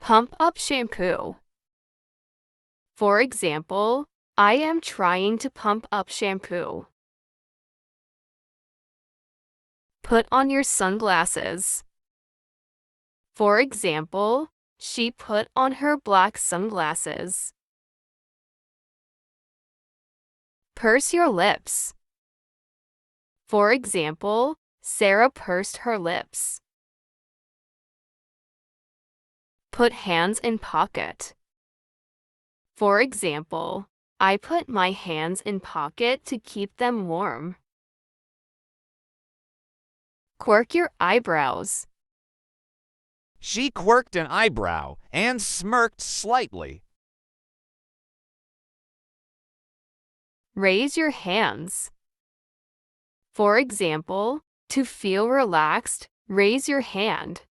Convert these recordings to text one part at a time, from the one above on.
Pump up shampoo. For example, I am trying to pump up shampoo. Put on your sunglasses. For example, she put on her black sunglasses. Purse your lips. For example, Sarah pursed her lips. Put hands in pocket. For example, I put my hands in pocket to keep them warm. Quirk your eyebrows. She quirked an eyebrow and smirked slightly. Raise your hands. For example, to feel relaxed, raise your hand.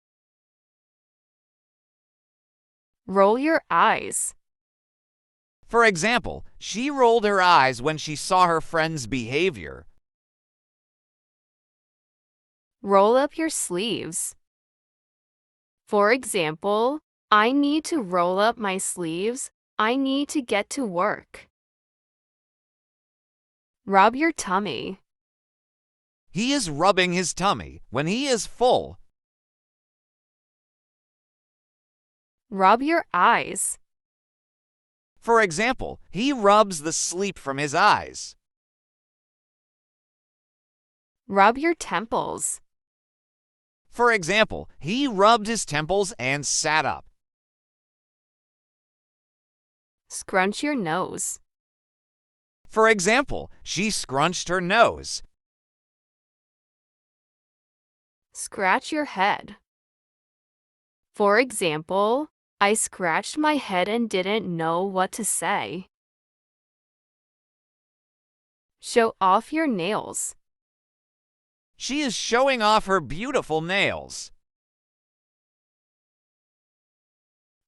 Roll your eyes. For example, she rolled her eyes when she saw her friend's behavior. Roll up your sleeves. For example, I need to roll up my sleeves. I need to get to work. Rub your tummy. He is rubbing his tummy when he is full. Rub your eyes. For example, he rubs the sleep from his eyes. Rub your temples. For example, he rubbed his temples and sat up. Scrunch your nose. For example, she scrunched her nose. Scratch your head. For example, I scratched my head and didn't know what to say. Show off your nails. She is showing off her beautiful nails.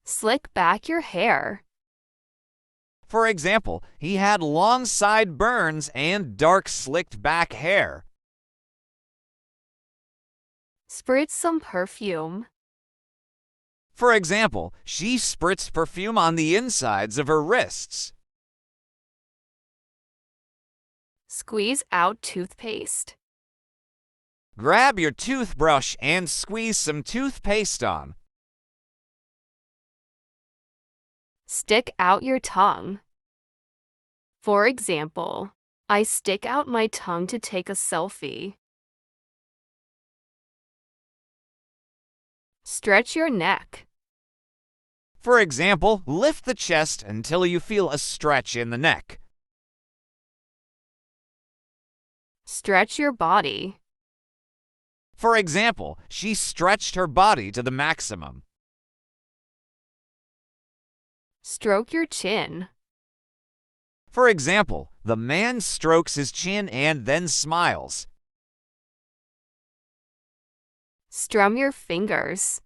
Slick back your hair. For example, he had long sideburns and dark slicked back hair. Spritz some perfume. For example, she spritzed perfume on the insides of her wrists. Squeeze out toothpaste. Grab your toothbrush and squeeze some toothpaste on. Stick out your tongue. For example, I stick out my tongue to take a selfie. Stretch your neck. For example, lift the chest until you feel a stretch in the neck. Stretch your body. For example, she stretched her body to the maximum. Stroke your chin. For example, the man strokes his chin and then smiles. Strum your fingers.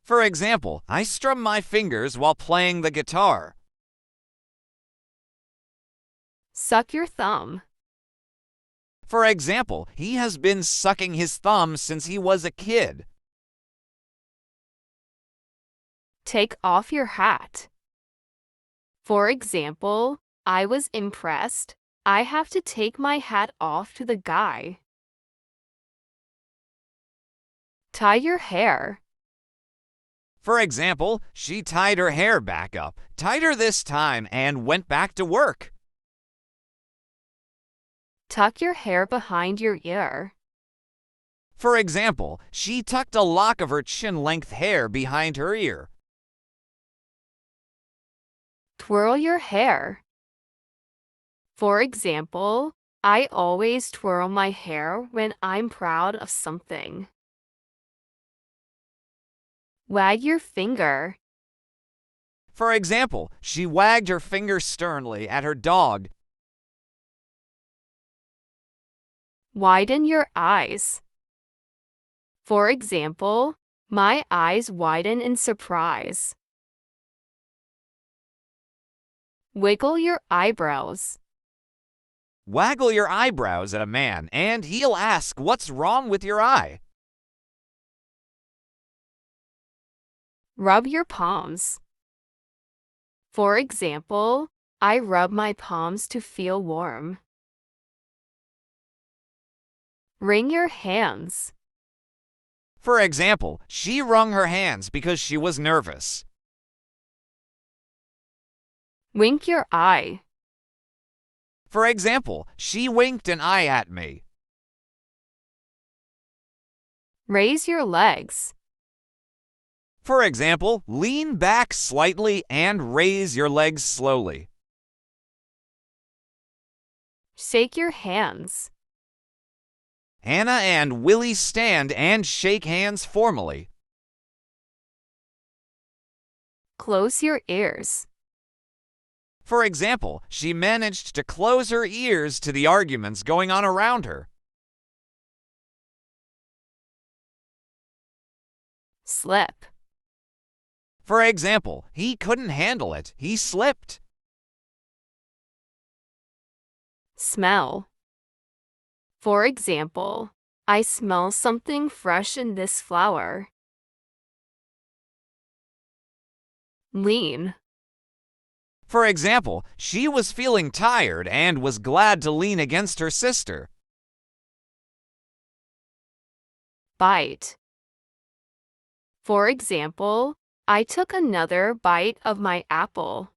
For example, I strum my fingers while playing the guitar. Suck your thumb. For example, he has been sucking his thumb since he was a kid. Take off your hat. For example, I was impressed. I have to take my hat off to the guy. Tie your hair. For example, she tied her hair back up, tighter this time, and went back to work. Tuck your hair behind your ear. For example, she tucked a lock of her chin-length hair behind her ear. Twirl your hair. For example, I always twirl my hair when I'm proud of something. Wag your finger. For example, she wagged her finger sternly at her dog. Widen your eyes. For example, my eyes widen in surprise. Wiggle your eyebrows. Waggle your eyebrows at a man, and he'll ask, "What's wrong with your eye?" Rub your palms. For example, I rub my palms to feel warm. Wring your hands. For example, she wrung her hands because she was nervous. Wink your eye. For example, she winked an eye at me. Raise your legs. For example, lean back slightly and raise your legs slowly. Shake your hands. Hannah and Willie stand and shake hands formally. Close your ears. For example, she managed to close her ears to the arguments going on around her. Slip. For example, he couldn't handle it. He slipped. Smell. For example, I smell something fresh in this flower. Lean. For example, she was feeling tired and was glad to lean against her sister. Bite. For example, I took another bite of my apple.